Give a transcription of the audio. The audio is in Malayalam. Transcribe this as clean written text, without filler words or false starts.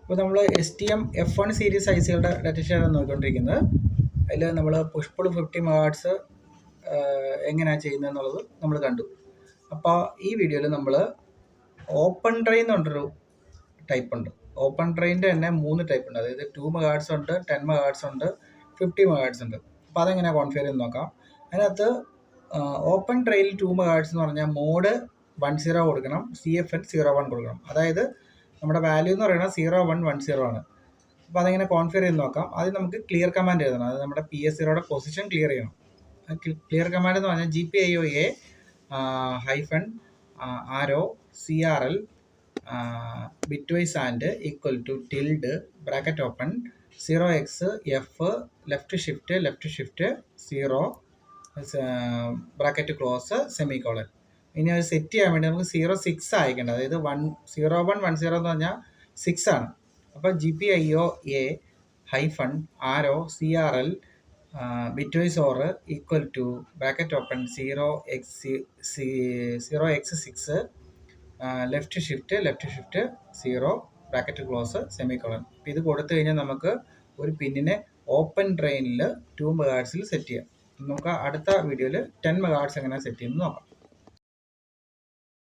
ഇപ്പോൾ നമ്മൾ STM F1 സീരീസ് ഐസികളുടെ ഡാറ്റ ഷീറ്റാണ് നോക്കിക്കൊണ്ടിരിക്കുന്നത്. അതിൽ നമ്മൾ പുഷ് പുൾ 50 മെഗാഹെർട്സ് എങ്ങനെയാണ് ചെയ്യുന്നതെന്നുള്ളത് നമ്മൾ കണ്ടു. അപ്പോൾ ഈ വീഡിയോയിൽ നമ്മൾ ഓപ്പൺ ഡ്രെയിൻ എന്ന് പറഞ്ഞൊരു ടൈപ്പ് ഉണ്ട്. ഓപ്പൺ ഡ്രെയിൻ്റെ തന്നെ 3 ടൈപ്പ് ഉണ്ട്. അതായത് 2 മെഗാഹെർട്സ് ഉണ്ട്, 10 മെഗാഹെർട്സ് ഉണ്ട്, 50 മെഗാഹെർട്സ് ഉണ്ട്. അപ്പോൾ അതെങ്ങനെയാണ് കോൺഫിഗർ ചെയ്ത് നോക്കാം. അതിനകത്ത് ഓപ്പൺ ഡ്രെയിനിൽ 2 മെഗാഹെർട്സ് എന്ന് പറഞ്ഞാൽ മോഡ് 10 കൊടുക്കണം, CFN 01 കൊടുക്കണം. അതായത് നമ്മുടെ വാല്യൂ എന്ന് പറയുന്നത് 0110 ആണ്. അപ്പോൾ അതെങ്ങനെ കോൺഫിഗർ ചെയ്ത് നോക്കാം. ആദ്യം നമുക്ക് ക്ലിയർ കമാൻഡ് എഴുതണം. അത് നമ്മുടെ PS0യുടെ പൊസിഷൻ ക്ലിയർ ചെയ്യണം. ക്ലിയർ കമാൻഡ് എന്ന് പറഞ്ഞാൽ GPIOA -arrow CRL bitwise and equal to tilde bracket open 0x F left shift 0 bracket close semicolon. ഇനി അത് സെറ്റ് ചെയ്യാൻ വേണ്ടി നമുക്ക് 06 അയക്കേണ്ടത്. അതായത് 0110 എന്ന് പറഞ്ഞാൽ 6 ആണ്. അപ്പോൾ GPIOA -arrow CRL bitwise or equal to bracket open 0x6 left shift 0 bracket close semicolon. അപ്പോൾ ഇത് കൊടുത്തു കഴിഞ്ഞാൽ നമുക്ക് ഒരു പിന്നിനെ ഓപ്പൺ ഡ്രെയിനിൽ 2 മെഗാഹെർട്സിൽ സെറ്റ് ചെയ്യാം. നമുക്ക് അടുത്ത വീഡിയോയിൽ 10 മെഗാഹെർട്സ് എങ്ങനെ സെറ്റ് ചെയ്യുന്നത് നോക്കാം.